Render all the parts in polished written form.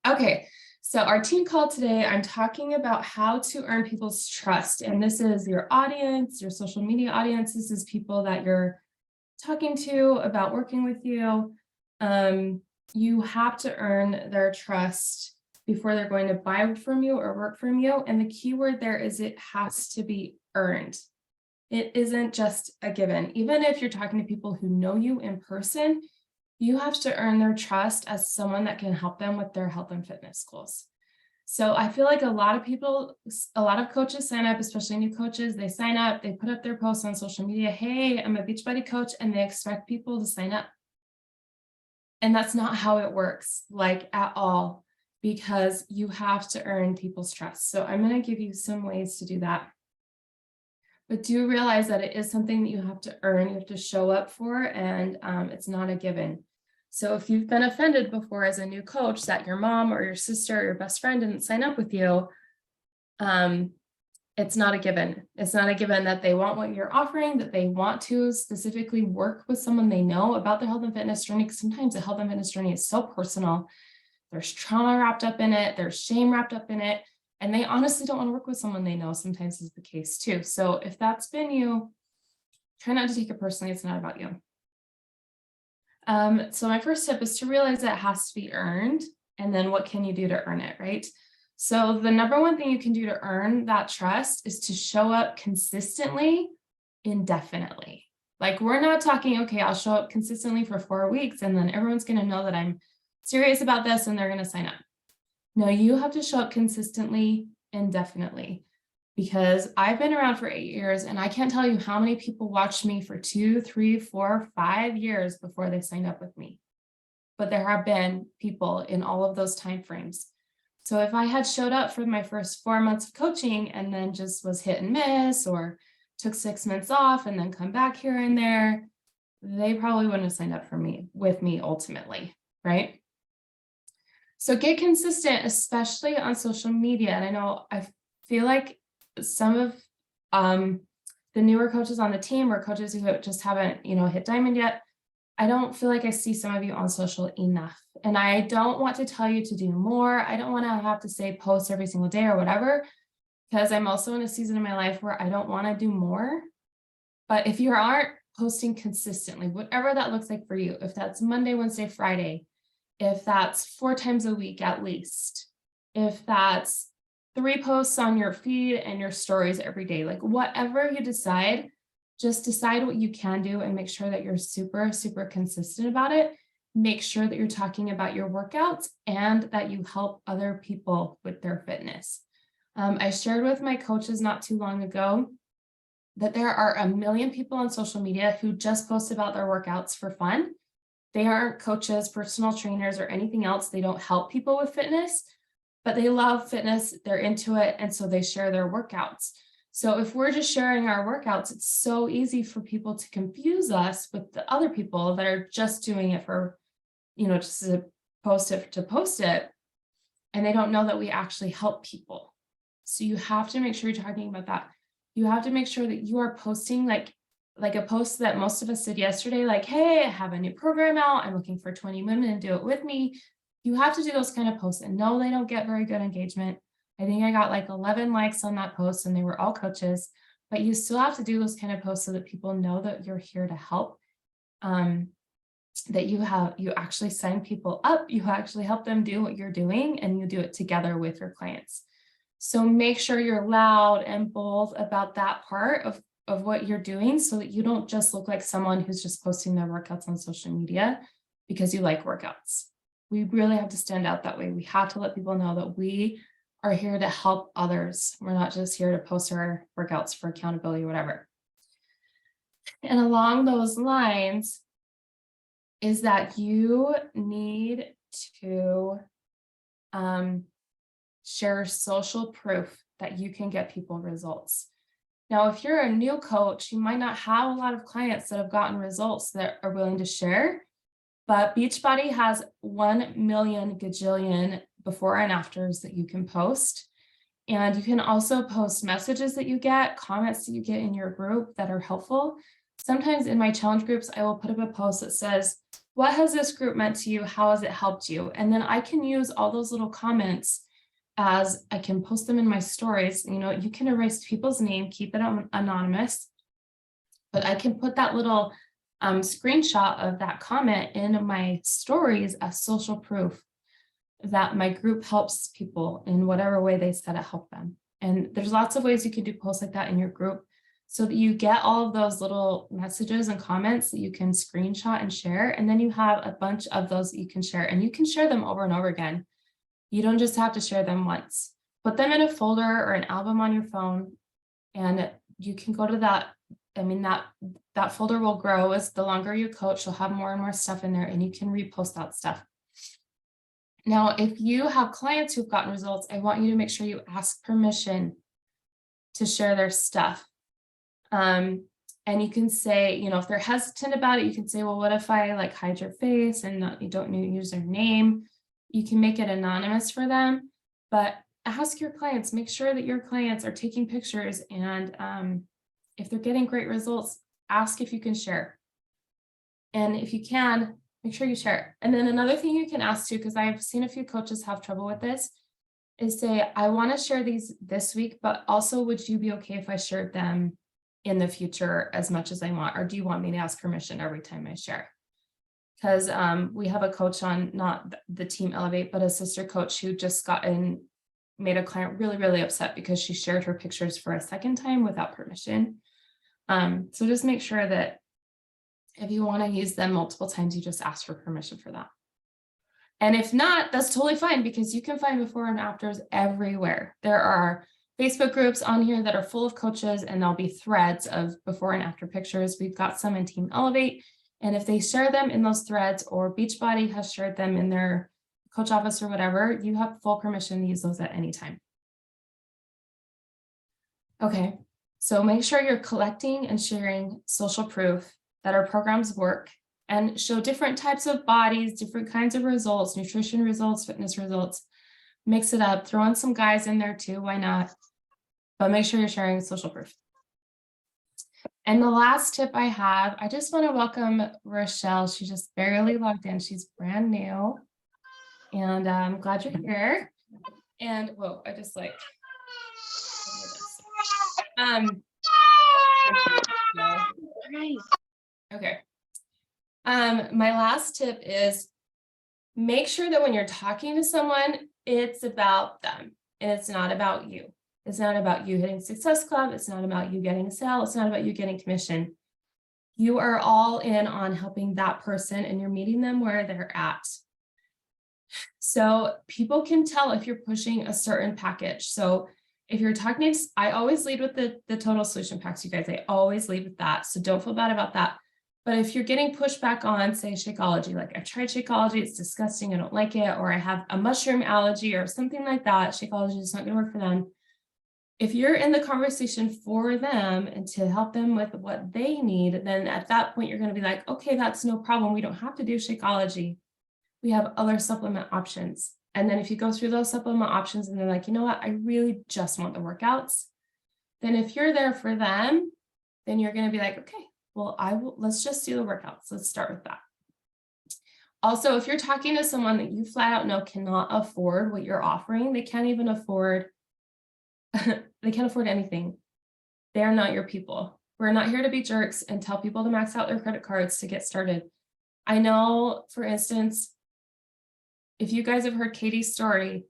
Okay, so our team call today, I'm talking about how to earn people's trust. And this is your audience, your social media audience. This is people that you're talking to about working with you. You have to earn their trust before they're going to buy from you or work from you. And the key word there is it has to be earned. It isn't just a given. Even if you're talking to people who know you in person, you have to earn their trust as someone that can help them with their health and fitness goals. So I feel like a lot of coaches sign up, especially new coaches, they sign up, they put up their posts on social media, hey, I'm a Beachbody coach, and they expect people to sign up. And that's not how it works, like at all, because you have to earn people's trust. So I'm going to give you some ways to do that. But do realize that it is something that you have to earn, you have to show up for, and it's not a given. So if you've been offended before as a new coach that your mom or your sister or your best friend didn't sign up with you, it's not a given. It's not a given that they want what you're offering, that they want to specifically work with someone they know about their health and fitness journey. Because sometimes the health and fitness journey is so personal. There's trauma wrapped up in it. There's shame wrapped up in it. And they honestly don't want to work with someone they know. Sometimes is the case too. So if that's been you, try not to take it personally. It's not about you. So my first tip is to realize that it has to be earned. And then what can you do to earn it, right? So the number one thing you can do to earn that trust is to show up consistently, indefinitely. Like we're not talking, okay, I'll show up consistently for 4 weeks and then everyone's going to know that I'm serious about this and they're going to sign up. No, you have to show up consistently, indefinitely, because I've been around for 8 years and I can't tell you how many people watched me for 2, 3, 4, 5 years before they signed up with me. But there have been people in all of those timeframes. So if I had showed up for my first 4 months of coaching and then just was hit and miss or took 6 months off and then come back here and there, they probably wouldn't have signed up with me ultimately, right? So get consistent, especially on social media. And I know I feel like some of the newer coaches on the team or coaches who just haven't, hit diamond yet, I don't feel like I see some of you on social enough. And I don't want to tell you to do more. I don't want to have to say post every single day or whatever, because I'm also in a season in my life where I don't want to do more. But if you aren't posting consistently, whatever that looks like for you, if that's Monday, Wednesday, Friday, if that's 4 times a week at least, if that's 3 posts on your feed and your stories every day, like whatever you decide, just decide what you can do and make sure that you're super, super consistent about it. Make sure that you're talking about your workouts and that you help other people with their fitness. I shared with my coaches not too long ago that there are a million people on social media who just post about their workouts for fun. They aren't coaches, personal trainers, or anything else. They don't help people with fitness, but they love fitness. They're into it. And so they share their workouts. So if we're just sharing our workouts, it's so easy for people to confuse us with the other people that are just doing it for, just to post it. And they don't know that we actually help people. So you have to make sure you're talking about that. You have to make sure that you are posting like a post that most of us did yesterday, like, hey, I have a new program out. I'm looking for 20 women to do it with me. You have to do those kind of posts. And no, they don't get very good engagement. I think I got like 11 likes on that post and they were all coaches, but you still have to do those kind of posts so that people know that you're here to help, that you actually sign people up, you actually help them do what you're doing and you do it together with your clients. So make sure you're loud and bold about that part of what you're doing so that you don't just look like someone who's just posting their workouts on social media because you like workouts. We really have to stand out that way. We have to let people know that we are here to help others. We're not just here to post our workouts for accountability or whatever. And along those lines is that you need to share social proof that you can get people results. Now, if you're a new coach, you might not have a lot of clients that have gotten results that are willing to share, but Beachbody has 1 million gajillion before and afters that you can post. And you can also post messages that you get, comments that you get in your group that are helpful. Sometimes in my challenge groups, I will put up a post that says, What has this group meant to you? How has it helped you? And then I can use all those little comments as I can post them in my stories. You can erase people's name, keep it anonymous, but I can put that little screenshot of that comment in my stories as social proof that my group helps people in whatever way they said it helped them. And there's lots of ways you can do posts like that in your group so that you get all of those little messages and comments that you can screenshot and share. And then you have a bunch of those that you can share, and you can share them over and over again. You don't just have to share them once. Put them in a folder or an album on your phone, and you can go to that. That folder will grow as the longer you coach. You'll have more and more stuff in there, and you can repost that stuff. Now, if you have clients who've gotten results, I want you to make sure you ask permission to share their stuff. And you can say, if they're hesitant about it, you can say, well, what if I hide your face and you don't use their name? You can make it anonymous for them, but ask your clients, make sure that your clients are taking pictures, and if they're getting great results, ask if you can share. And if you can, make sure you share it. And then another thing you can ask too, because I've seen a few coaches have trouble with this, is say, I want to share these this week, but also would you be okay if I shared them in the future as much as I want? Or do you want me to ask permission every time I share? Because we have a coach on, not the team Elevate, but a sister coach who just made a client really, really upset because she shared her pictures for a second time without permission. So just make sure that if you want to use them multiple times, you just ask for permission for that. And if not, that's totally fine, because you can find before and afters everywhere. There are Facebook groups on here that are full of coaches, and there'll be threads of before and after pictures. We've got some in Team Elevate. And if they share them in those threads, or Beachbody has shared them in their coach office or whatever, you have full permission to use those at any time. Okay, so make sure you're collecting and sharing social proof that our programs work, and show different types of bodies, different kinds of results, nutrition results, fitness results. Mix it up, throw in some guys in there too, why not? But make sure you're sharing social proof. And the last tip I have, I just want to welcome Rochelle. She just barely logged in. She's brand new. And I'm glad you're here. And whoa, I just okay. My last tip is make sure that when you're talking to someone, it's about them and it's not about you. It's not about you hitting Success Club. It's not about you getting a sale. It's not about you getting commission. You are all in on helping that person, and you're meeting them where they're at. So people can tell if you're pushing a certain package. So if you're talking, I always lead with the total solution packs, you guys. I always lead with that. So don't feel bad about that. But if you're getting pushback on, say, Shakeology, I've tried Shakeology, it's disgusting, I don't like it, or I have a mushroom allergy or something like that, Shakeology is not going to work for them. If you're in the conversation for them and to help them with what they need, then at that point, you're going to be like, okay, that's no problem. We don't have to do Shakeology. We have other supplement options. And then if you go through those supplement options and they're like, you know what, I really just want the workouts. Then if you're there for them, then you're going to be like, okay, well, let's just do the workouts. Let's start with that. Also, if you're talking to someone that you flat out know cannot afford what you're offering, they can't even afford, they can't afford anything. They're not your people. We're not here to be jerks and tell people to max out their credit cards to get started. I know, for instance, if you guys have heard Katie's story,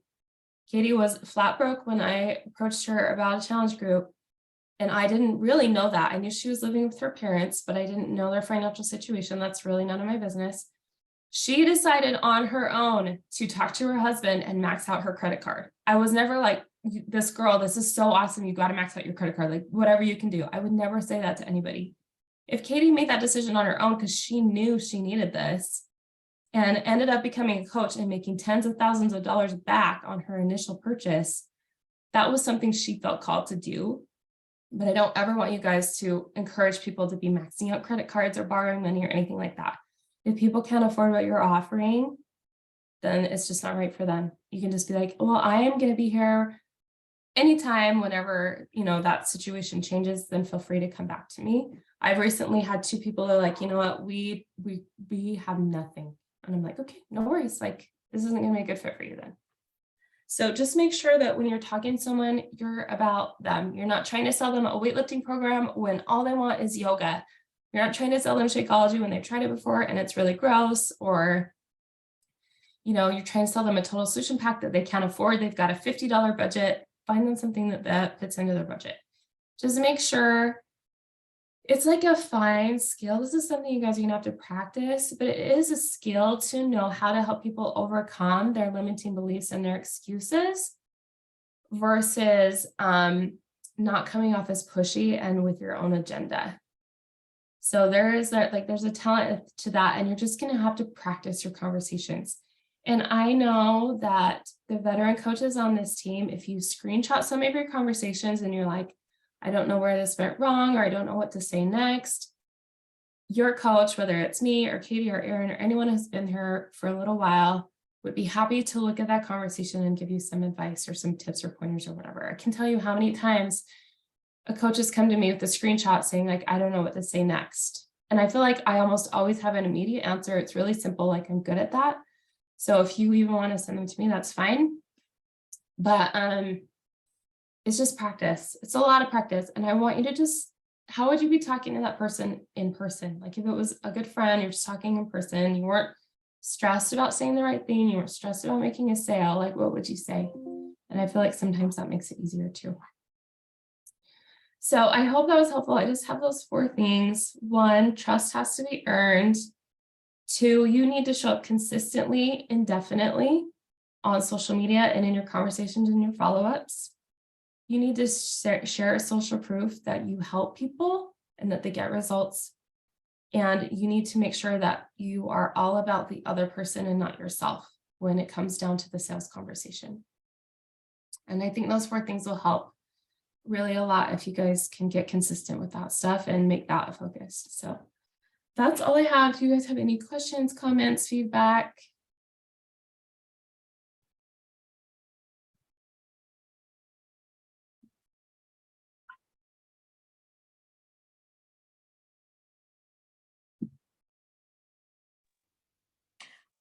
Katie was flat broke when I approached her about a challenge group. And I didn't really know that. I knew she was living with her parents, but I didn't know their financial situation. That's really none of my business. She decided on her own to talk to her husband and max out her credit card. I was never like, this girl, this is so awesome. You got to max out your credit card, whatever you can do. I would never say that to anybody. If Katie made that decision on her own because she knew she needed this and ended up becoming a coach and making tens of thousands of dollars back on her initial purchase, that was something she felt called to do. But I don't ever want you guys to encourage people to be maxing out credit cards or borrowing money or anything like that. If people can't afford what you're offering, then it's just not right for them. You can just be like, well, I am going to be here anytime, whenever, that situation changes, then feel free to come back to me. I've recently had 2 people that are like, you know what, we have nothing. And I'm like, okay, no worries. Like, this isn't going to be a good fit for you then. So just make sure that when you're talking to someone, you're about them. You're not trying to sell them a weightlifting program when all they want is yoga. You're not trying to sell them Shakeology when they've tried it before and it's really gross, or, you're trying to sell them a total solution pack that they can't afford. They've got a $50 budget. Find them something that fits into their budget. Just make sure it's like a fine skill. This is something you guys are going to have to practice, but it is a skill to know how to help people overcome their limiting beliefs and their excuses versus not coming off as pushy and with your own agenda. So there's a talent to that, and you're just going to have to practice your conversations. And I know that the veteran coaches on this team, if you screenshot some of your conversations and you're like, I don't know where this went wrong, or I don't know what to say next, your coach, whether it's me or Katie or Erin or anyone who's been here for a little while, would be happy to look at that conversation and give you some advice or some tips or pointers or whatever. I can tell you how many times a coach has come to me with a screenshot saying, like, I don't know what to say next. And I feel like I almost always have an immediate answer. It's really simple. Like, I'm good at that. So if you even want to send them to me, that's fine. But it's just practice. It's a lot of practice. And I want you to just, how would you be talking to that person in person? Like, if it was a good friend, you're just talking in person, you weren't stressed about saying the right thing, you weren't stressed about making a sale, like, what would you say? And I feel like sometimes that makes it easier too. So I hope that was helpful. I just have those 4 things. 1, trust has to be earned. 2, you need to show up consistently, indefinitely on social media and in your conversations and your follow-ups. You need to share social proof that you help people and that they get results. And you need to make sure that you are all about the other person and not yourself when it comes down to the sales conversation. And I think those 4 things will help really a lot if you guys can get consistent with that stuff and make that a focus. So that's all I have. Do you guys have any questions, comments, feedback?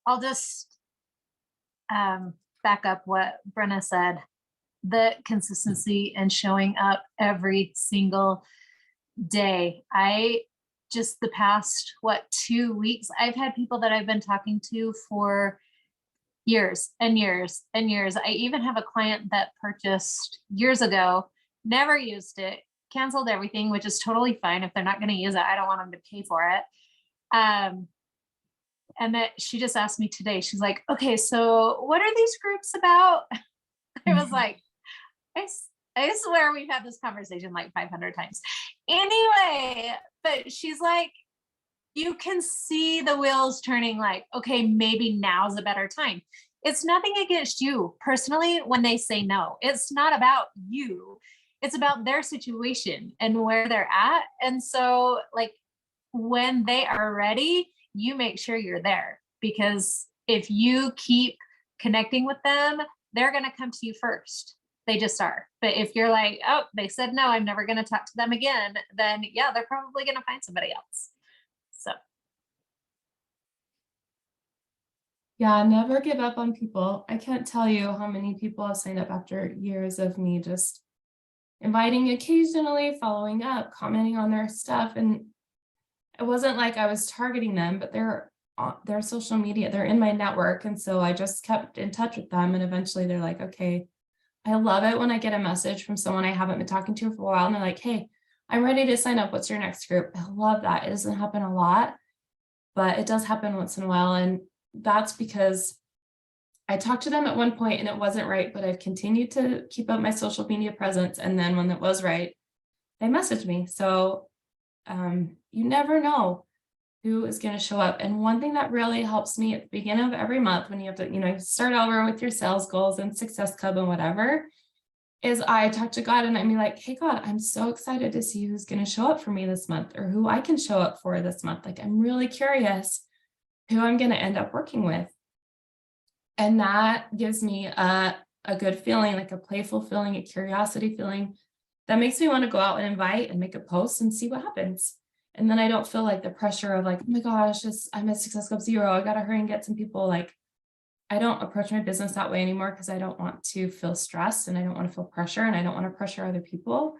I'll just back up what Brenna said. The consistency and showing up every single day. I just the past 2 weeks, I've had people that I've been talking to for years and years and years. I even have a client that purchased years ago, never used it, canceled everything, which is totally fine. If they're not going to use it, I don't want them to pay for it. And that she just asked me today, she's like, okay, so what are these groups about? I was like, I swear we've had this conversation like 500 times. Anyway, but she's like, you can see the wheels turning, like, okay, maybe now's a better time. It's nothing against you personally when they say no. It's not about you. It's about their situation and where they're at. And so, like, when they are ready, you make sure you're there, because if you keep connecting with them, they're going to come to you first. They just are. But if you're like, oh, they said no, I'm never going to talk to them again, then yeah, they're probably going to find somebody else. So. Yeah, never give up on people. I can't tell you how many people have signed up after years of me just inviting occasionally, following up, commenting on their stuff. And it wasn't like I was targeting them, but they're on their social media, they're in my network. And so I just kept in touch with them. And eventually they're like, okay, I love it when I get a message from someone I haven't been talking to for a while. And they're like, hey, I'm ready to sign up. What's your next group? I love that. It doesn't happen a lot, but it does happen once in a while. And that's because I talked to them at one point and it wasn't right, but I've continued to keep up my social media presence. And then when it was right, they messaged me. So you never know who is going to show up. And one thing that really helps me at the beginning of every month, when you have to, start over with your sales goals and Success Club and whatever, is I talk to God and I'm like, hey, God, I'm so excited to see who's going to show up for me this month, or who I can show up for this month. Like, I'm really curious who I'm going to end up working with. And that gives me a a good feeling, like a playful feeling, a curiosity feeling that makes me want to go out and invite and make a post and see what happens. And then I don't feel like the pressure of like, oh my gosh, I'm at Success Club Zero. I got to hurry and get some people. Like, I don't approach my business that way anymore because I don't want to feel stressed and I don't want to feel pressure and I don't want to pressure other people.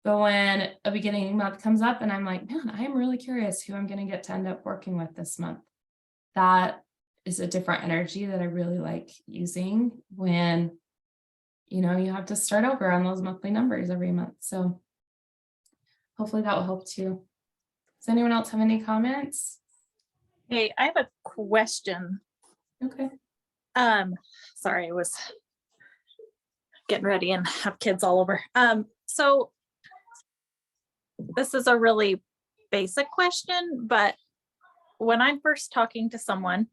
But when a beginning month comes up and I'm like, man, I'm really curious who I'm going to get to end up working with this month. That is a different energy that I really like using when, you have to start over on those monthly numbers every month. So hopefully that will help too. Does anyone else have any comments? Hey, I have a question. Okay. Sorry, I was getting ready and have kids all over. So this is a really basic question, but when I'm first talking to someone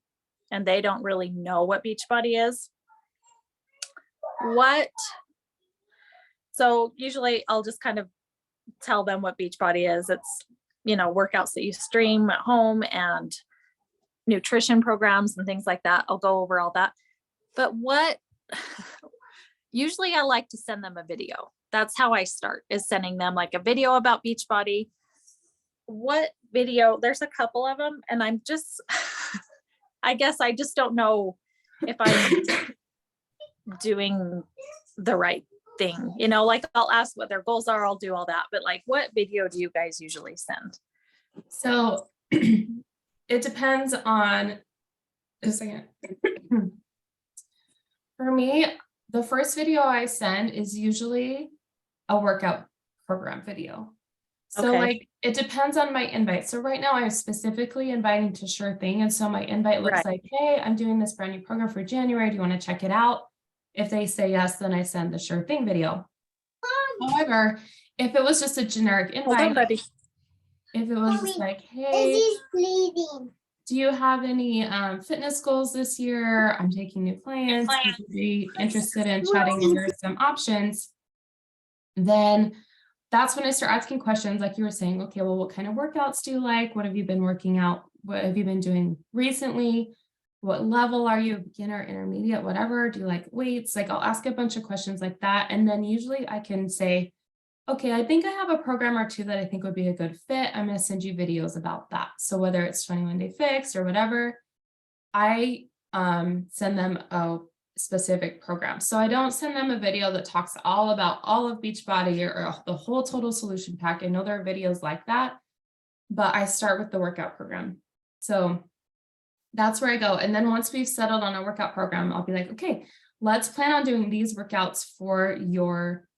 and they don't really know what Beachbody is, so usually I'll just kind of tell them what Beachbody is. It's, workouts that you stream at home and nutrition programs and things like that. I'll go over all that. But usually I like to send them a video. That's how I start, is sending them like a video about Beachbody. What video? There's a couple of them, and I'm just, I guess I just don't know if I'm doing the right thing. Like I'll ask what their goals are, I'll do all that. But like, what video do you guys usually send? So it depends on a second. For me, the first video I send is usually a workout program video. So Okay. like, it depends on my invite. So right now I'm specifically inviting to Sure Thing. And so my invite looks like, hey, I'm doing this brand new program for January. Do you want to check it out? If they say yes, then I send the Sure Thing video. However, if it was just a generic Hold on, invite, buddy. if it was just like, hey, do you have any fitness goals this year? I'm taking new clients. Would you be interested in chatting over some options? Then that's when I start asking questions like you were saying, okay, well, what kind of workouts do you like? What have you been working out? What have you been doing recently? What level are you? Beginner, intermediate, whatever? Do you like weights? Like I'll ask a bunch of questions like that. And then usually I can say, okay, I think I have a program or two that I think would be a good fit. I'm going to send you videos about that. So whether it's 21 Day Fix or whatever, I send them a specific program. So I don't send them a video that talks all about all of Beachbody or the whole total solution pack. I know there are videos like that, but I start with the workout program. So that's where I go. And then once we've settled on a workout program, I'll be like, okay, let's plan on doing these workouts for your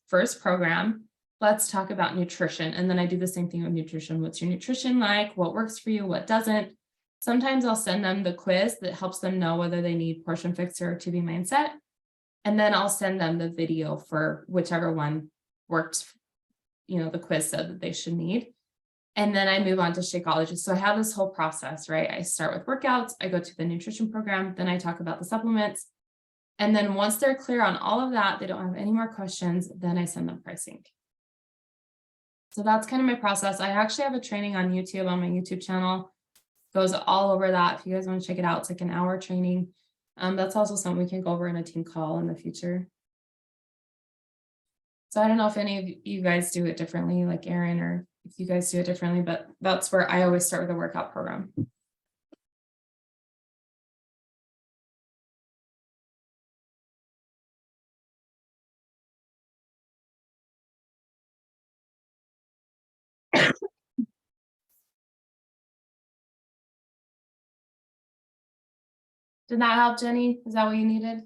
first program. Let's talk about nutrition. And then I do the same thing with nutrition. What's your nutrition like? What works for you? What doesn't? Sometimes I'll send them the quiz that helps them know whether they need Portion Fixer or 2B Mindset. And then I'll send them the video for whichever one worked, the quiz said that they should need. And then I move on to Shakeology. So I have this whole process, right? I start with workouts, I go to the nutrition program, then I talk about the supplements. And then once they're clear on all of that, they don't have any more questions, then I send them pricing. So that's kind of my process. I actually have a training on YouTube, on my YouTube channel. Goes all over that. If you guys want to check it out, it's like an hour training. That's also something we can go over in a team call in the future. So I don't know if any of you guys do it differently, like Erin, or if you guys do it differently, but that's where I always start with a workout program. Did that help, Jenny? Is that what you needed?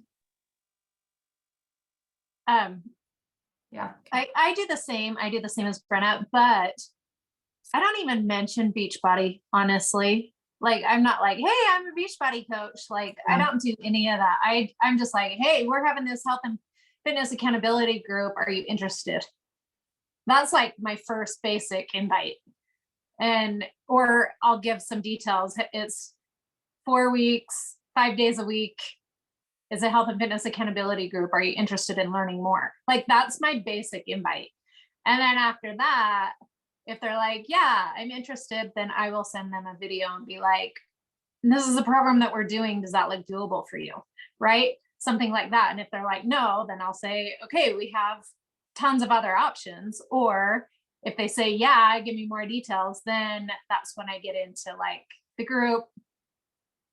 Yeah. I do the same. I do the same as Brenna, but I don't even mention Beachbody, honestly. Like, I'm not like, hey, I'm a Beachbody coach. Like, I don't do any of that. I'm just like, hey, we're having this health and fitness accountability group. Are you interested? That's like my first basic invite. Or I'll give some details. It's 4 weeks, 5 days a week. Is a health and fitness accountability group. Are you interested in learning more? Like, that's my basic invite. And then after that, if they're like, yeah, I'm interested, then I will send them a video and be like, this is a program that we're doing. Does that look doable for you? Right? something like that. And if they're like, no, then I'll say, okay, we have tons of other options. Or if they say, yeah, give me more details, then that's when I get into like the group,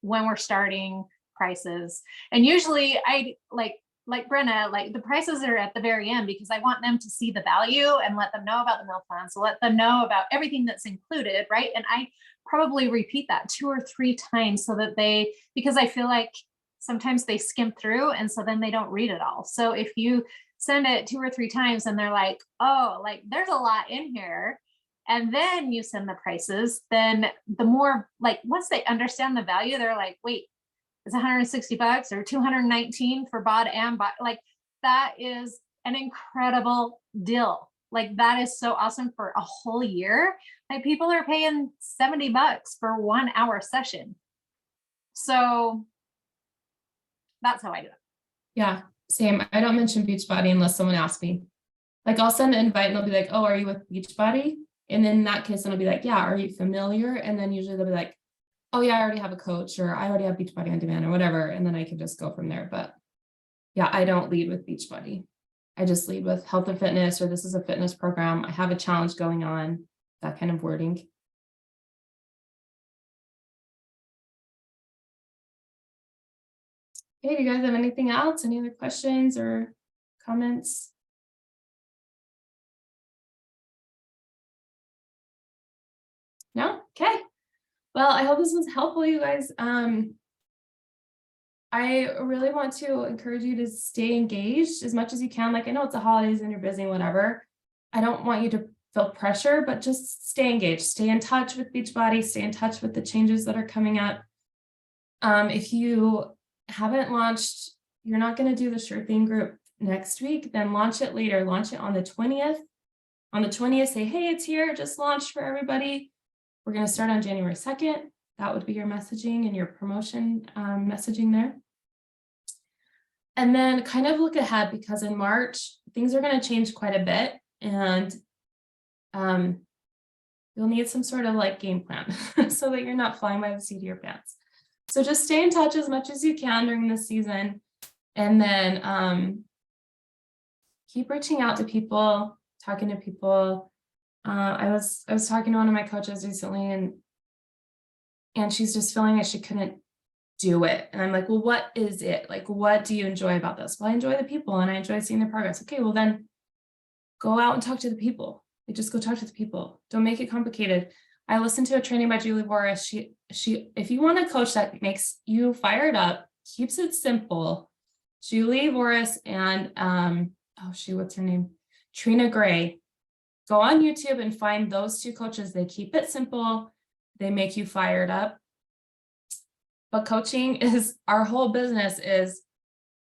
when we're starting, prices. And usually I like Brenna, like the prices are at the very end because I want them to see the value and let them know about the meal plan. So let them know about everything that's included, right? And I probably repeat that 2 or 3 times so that because I feel like sometimes they skim through and so then they don't read it all. So if you send it 2 or 3 times and they're like, oh, like there's a lot in here, and then you send the prices, then the more, like, once they understand the value, they're like, wait, it's $160 or $219 for bod and bod. Like that is an incredible deal. Like that is so awesome for a whole year. Like people are paying $70 for 1 hour session. So that's how I do it. Yeah, same. I don't mention Beachbody unless someone asks me. Like I'll send an invite and they'll be like, oh, are you with Beachbody? And in that case, then I'll be like, yeah, are you familiar? And then usually they'll be like, oh yeah, I already have a coach, or I already have Beachbody on demand or whatever. And then I can just go from there. But yeah, I don't lead with Beachbody. I just lead with health and fitness, or this is a fitness program. I have a challenge going on, that kind of wording. Okay, do you guys have anything else? Any other questions or comments? No? Okay. Well, I hope this was helpful, you guys. I really want to encourage you to stay engaged as much as you can. Like I know it's the holidays and you're busy, whatever. I don't want you to feel pressure, but just stay engaged, stay in touch with Beachbody, stay in touch with the changes that are coming up. If you haven't launched, you're not going to do the Sure Thing group next week, then launch it later. Launch it on the 20th. On the 20th, say, hey, it's here, just launched for everybody. We're going to start on January 2nd. That would be your messaging and your promotion messaging there. And then kind of look ahead, because in March, things are going to change quite a bit. And you'll need some sort of like game plan so that you're not flying by the seat of your pants. So just stay in touch as much as you can during this season. And then keep reaching out to people, talking to people. I was talking to one of my coaches recently, and she's just feeling like she couldn't do it. And I'm like, well, what is it? Like, what do you enjoy about this? Well, I enjoy the people and I enjoy seeing their progress. Okay, well then go out and talk to the people. Like, just go talk to the people. Don't make it complicated. I listened to a training by Julie Boris. She, if you want a coach that makes you fired up, keeps it simple, Julie Boris and what's her name? Trina Gray. Go on YouTube and find those 2 coaches. They keep it simple. They make you fired up. But coaching is, our whole business is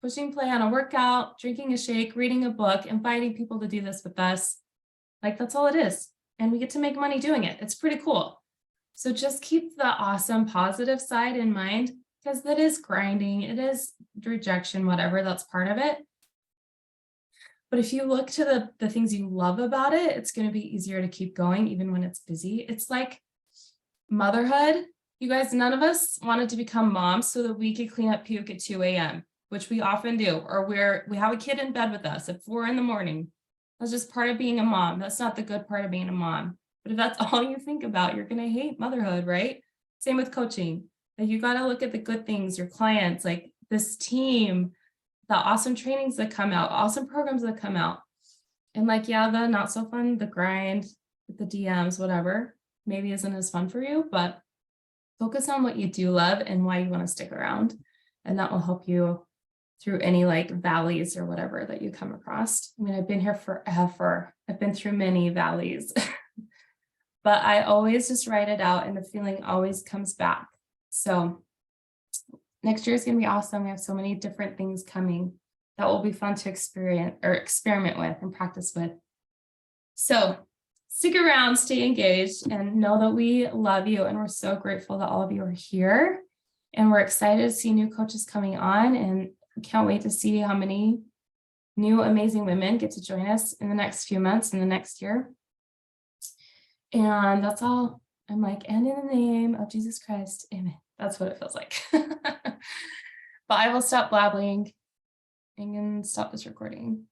pushing play on a workout, drinking a shake, reading a book, inviting people to do this with us. Like that's all it is. And we get to make money doing it. It's pretty cool. So just keep the awesome, positive side in mind, because that is grinding. It is rejection, whatever, that's part of it. But if you look to the things you love about it, it's going to be easier to keep going, even when it's busy. It's like motherhood. You guys, none of us wanted to become moms so that we could clean up puke at 2 a.m., which we often do, or we have a kid in bed with us at 4 a.m. That's just part of being a mom. That's not the good part of being a mom. But if that's all you think about, you're going to hate motherhood, right? Same with coaching. Like you got to look at the good things, your clients, like this team, the awesome trainings that come out, awesome programs that come out. And like, yeah, the not so fun, the grind, the DMs, whatever, maybe isn't as fun for you, but focus on what you do love and why you want to stick around. And that will help you through any like valleys or whatever that you come across. I mean, I've been here forever. I've been through many valleys, but I always just write it out and the feeling always comes back. So next year is going to be awesome. We have so many different things coming that will be fun to experience or experiment with and practice with. So stick around, stay engaged, and know that we love you. And we're so grateful that all of you are here. And we're excited to see new coaches coming on. And we can't wait to see how many new amazing women get to join us in the next few months, in the next year. And that's all. I'm like, and in the name of Jesus Christ, amen. That's what it feels like. But I will stop blabbling. and stop this recording.